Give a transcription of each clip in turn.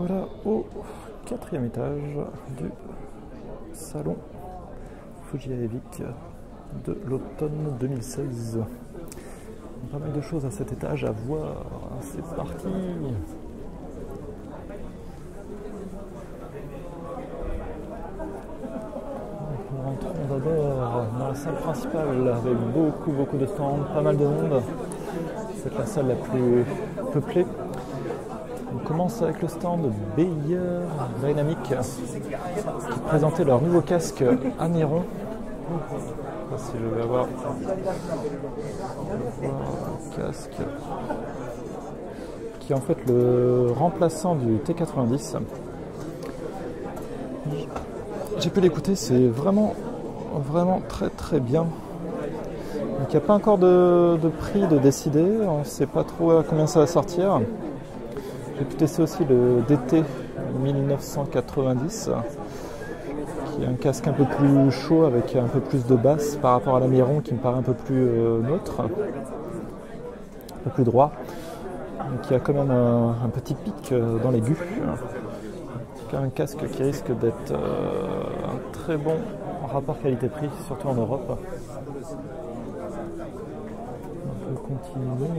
Voilà au 4e étage du salon Fujiya Evic de l'automne 2016. Pas mal de choses à cet étage à voir. C'est parti. Nous rentrons d'abord dans la salle principale avec beaucoup de stands, pas mal de monde. C'est la salle la plus peuplée. On commence avec le stand Bayer Dynamic qui présentait leur nouveau casque Aneron. Je ne sais pas si je vais avoir un casque qui est en fait le remplaçant du T90. J'ai pu l'écouter, c'est vraiment très bien. Donc il n'y a pas encore de prix de décider, on ne sait pas trop à combien ça va sortir. J'ai pu tester aussi le DT 1990 qui est un casque un peu plus chaud avec un peu plus de basse par rapport à l'Aneron qui me paraît un peu plus neutre, un peu plus droit. Donc il y a quand même un petit pic dans l'aigu. C'est un casque qui risque d'être un très bon rapport qualité-prix, surtout en Europe. On peut continuer.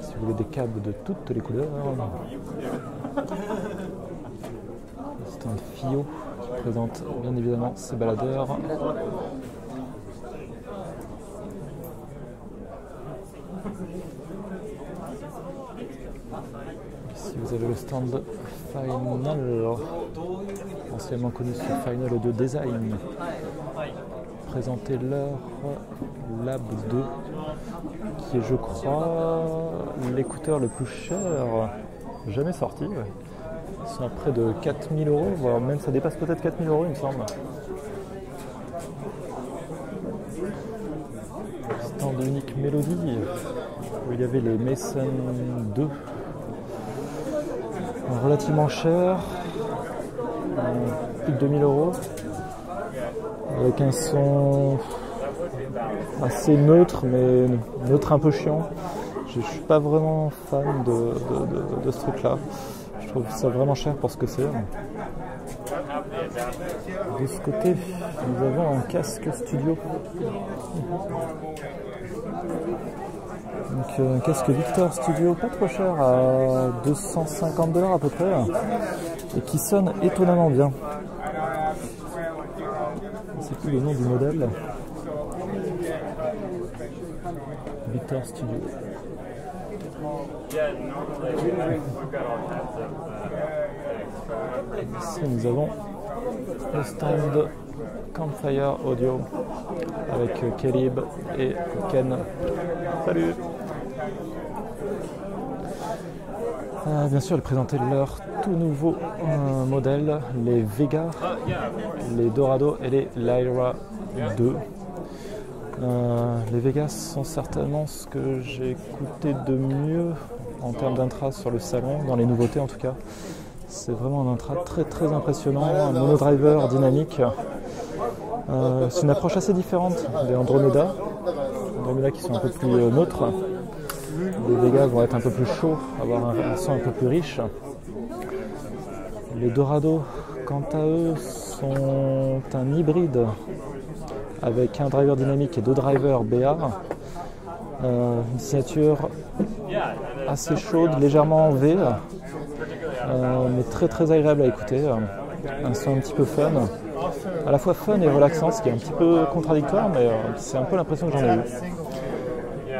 Si vous voulez des câbles de toutes les couleurs. Le stand FIO qui présente bien évidemment ses baladeurs. Ici vous avez le stand Final, anciennement connu sous Final 2 Design. Présenter leur Lab 2 qui est, je crois, l'écouteur le plus cher jamais sorti. Ils sont à près de 4000 €, voire même ça dépasse peut-être 4000 €, il me semble. Stand unique Mélodie où il y avait les Mason 2 relativement cher, plus de 2000 €, avec un son assez neutre, mais neutre un peu chiant. Je suis pas vraiment fan de ce truc là. Je trouve ça vraiment cher pour ce que c'est. De ce côté, nous avons un casque studio. Donc un casque Victor Studio, pas trop cher, à 250 $ à peu près, et qui sonne étonnamment bien. C'est plus le nom du modèle. Victor Studio. Ici nous avons le stand Campfire Audio avec Calib et Ken. Salut! Bien sûr, ils présentaient leur tout nouveau modèle, les Vega, les Dorado et les Lyra 2. Les Vegas sont certainement ce que j'ai écouté de mieux en termes d'intra sur le salon, dans les nouveautés en tout cas. C'est vraiment un intra très impressionnant, un monodriver dynamique. C'est une approche assez différente des Andromeda qui sont un peu plus neutres. Les Vegas vont être un peu plus chauds, avoir un son un peu plus riche. Les Dorado, quant à eux, sont un hybride avec un driver dynamique et deux drivers BA. Une signature assez chaude, légèrement en V, mais très agréable à écouter. Un son un petit peu fun, à la fois fun et relaxant, ce qui est un petit peu contradictoire, mais c'est un peu l'impression que j'en ai eu.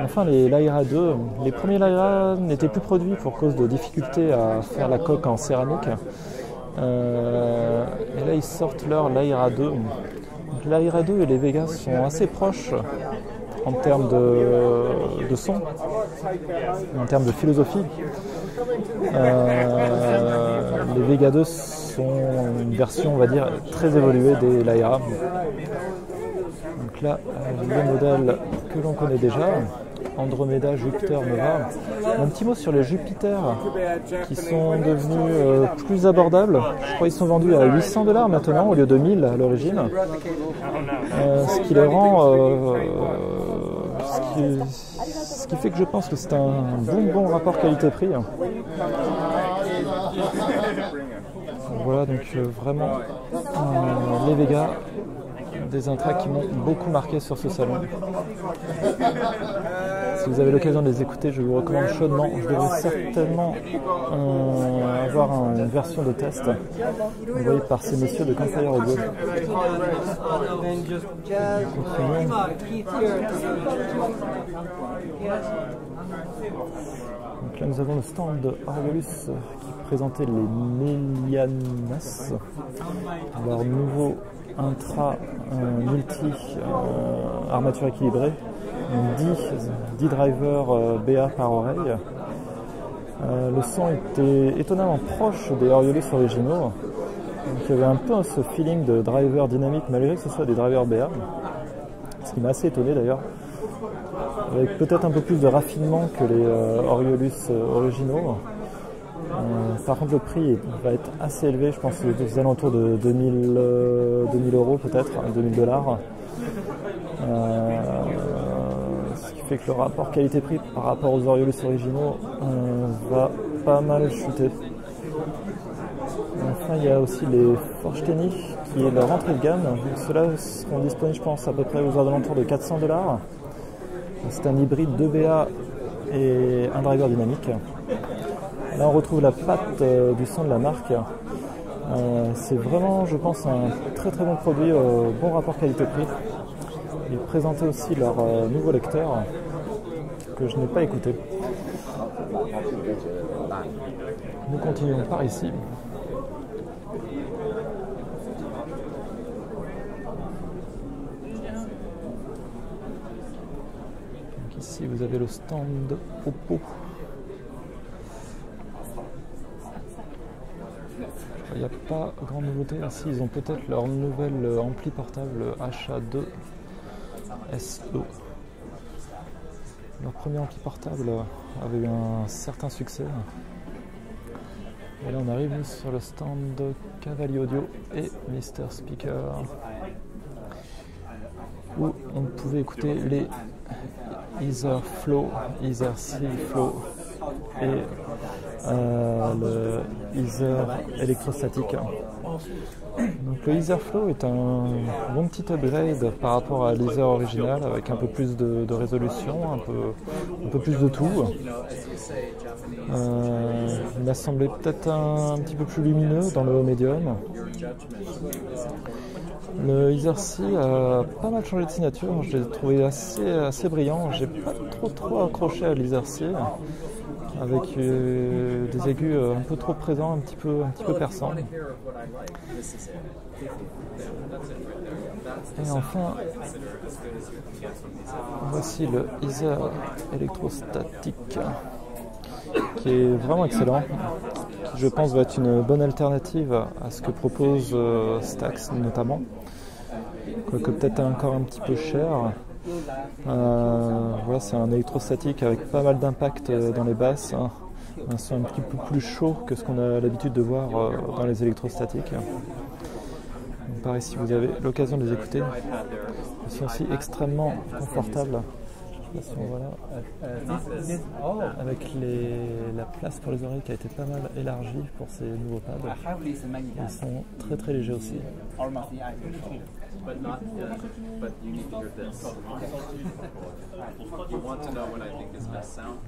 Enfin, les Lyra 2, les premiers Lyra n'étaient plus produits pour cause de difficultés à faire la coque en céramique. Et là, ils sortent leur Lyra 2. Lyra 2 et les Vegas sont assez proches en termes de son, en termes de philosophie. Les Vega 2 sont une version, on va dire, très évoluée des Lyra. Donc là, le modèle que l'on connaît déjà. Andromeda, Jupiter, Nova. Un petit mot sur les Jupiter qui sont devenus plus abordables. Je crois qu'ils sont vendus à 800 $ maintenant au lieu de 1000 à l'origine. Ce qui les rend... ce qui fait que je pense que c'est un bon rapport qualité-prix. Voilà, donc vraiment les Vega, des intras qui m'ont beaucoup marqué sur ce salon. Si vous avez l'occasion de les écouter, je vous recommande chaudement. Je devrais certainement avoir une version de test envoyée par ces messieurs de Campfire Audio. Donc là nous avons le stand de Oriolus qui présentait les Melianas, leur nouveau intra multi armature équilibrée, 10 drivers BA par oreille. Le son était étonnamment proche des Oriolus originaux, donc il y avait un peu ce feeling de driver dynamique malgré que ce soit des drivers BA, ce qui m'a assez étonné d'ailleurs, avec peut-être un peu plus de raffinement que les Oriolus originaux. Par contre le prix va être assez élevé, je pense aux alentours de 2000 € peut-être, 2000 $. Ce qui fait que le rapport qualité-prix par rapport aux Oriolus originaux va pas mal chuter. Enfin il y a aussi les Forchteni qui est leur entrée de gamme. Ceux-là seront disponibles je pense à peu près aux alentours de 400 $. C'est un hybride 2BA et un driver dynamique. Là on retrouve la patte du son de la marque. C'est vraiment je pense un très bon produit, bon rapport qualité-prix. Ils présentaient aussi leur nouveau lecteur que je n'ai pas écouté. Nous continuons par ici. Donc ici vous avez le stand Oppo. Il n'y a pas grande nouveauté. Ici, ils ont peut-être leur nouvelle ampli portable HA2 SE. Leur premier ampli portable avait eu un certain succès. Et là, on arrive sur le stand Cavalli Audio et Mr Speaker, où on pouvait écouter les Ether Flow, Ether C Flow et le Ether électrostatique. Donc le Ether Flow est un bon petit upgrade par rapport à l'Ether original, avec un peu plus de résolution, un peu plus de tout. Il m'a semblé peut-être un petit peu plus lumineux dans le médium. Le Ether C a pas mal changé de signature, je l'ai trouvé assez brillant. J'ai pas trop accroché à l'Ether C, avec des aigus un peu trop présents, un petit peu perçants. Et enfin, voici le Ether électrostatique, qui est vraiment excellent, qui je pense va être une bonne alternative à ce que propose Stax notamment, quoique peut-être encore un petit peu cher. Voilà, c'est un électrostatique avec pas mal d'impact dans les basses, hein. Un son un petit peu plus chaud que ce qu'on a l'habitude de voir dans les électrostatiques. Donc, par ici vous avez l'occasion de les écouter. Ils sont aussi extrêmement confortables. Voilà, avec la place pour les oreilles qui a été pas mal élargie pour ces nouveaux pads. Ils sont très légers aussi.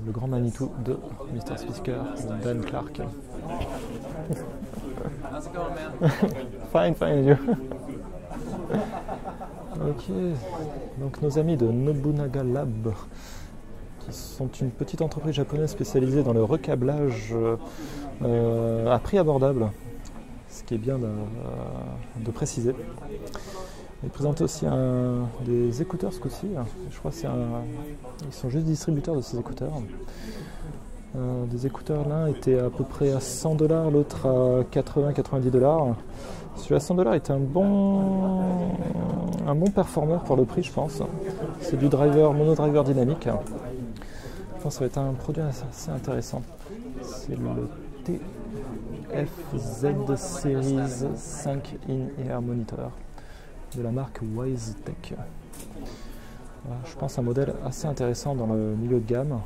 Le grand Manitou de Mr Speaker, Dan Clark. Fine, you. Ok, donc nos amis de Nobunaga Lab, qui sont une petite entreprise japonaise spécialisée dans le recablage à prix abordable, ce qui est bien de préciser. Ils présentent aussi des écouteurs ce coup-ci. Je crois qu'ils sont juste distributeurs de ces écouteurs. Des écouteurs, l'un était à peu près à 100 $, l'autre à 80-90 $. Celui à 100 $ est un bon performeur pour le prix, je pense. C'est du mono driver dynamique. Je pense que ça va être un produit assez intéressant. C'est le TFZ Series 5 In-Ear Monitor de la marque WiseTech. Voilà, je pense un modèle assez intéressant dans le milieu de gamme.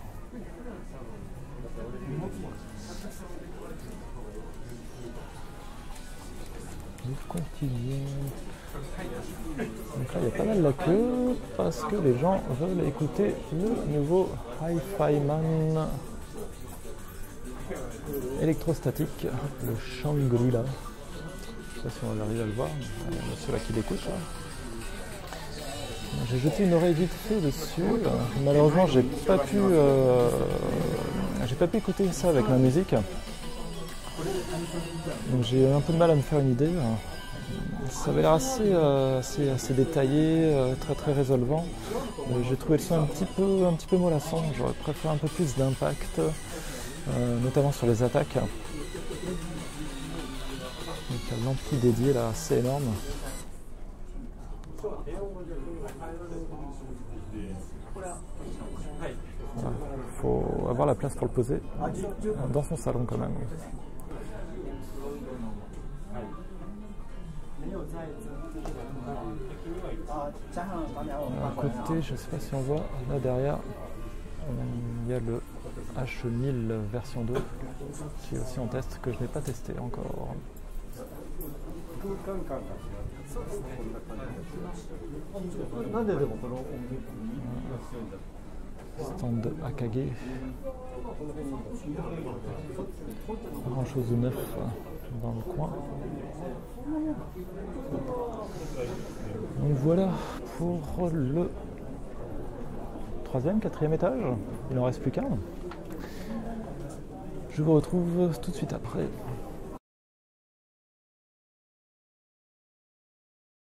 Nous continuons. Donc là, il y a pas mal la queue parce que les gens veulent écouter le nouveau Hi-Fi-Man électrostatique, le Shangri-La. Je ne sais pas si on va arriver à le voir, mais ceux-là qui l'écoutent. J'ai jeté une oreille vite fait dessus. Malheureusement, j'ai pas pu écouter ça avec ma musique. Donc j'ai un peu de mal à me faire une idée. Ça avait l'air assez détaillé, très résolvant. J'ai trouvé le son un petit peu mollasson. J'aurais préféré un peu plus d'impact, notamment sur les attaques. Donc l'ampli dédié là, assez énorme. Voilà. Faut avoir la place pour le poser dans son salon quand même. À côté, je ne sais pas si on voit, là derrière, il y a le H1000 version 2 qui est aussi en test, que je n'ai pas testé encore. Stand Akage. Pas grand chose de neuf dans le coin. Donc voilà pour le 3e, 4e étage. Il n'en reste plus qu'un. Je vous retrouve tout de suite après.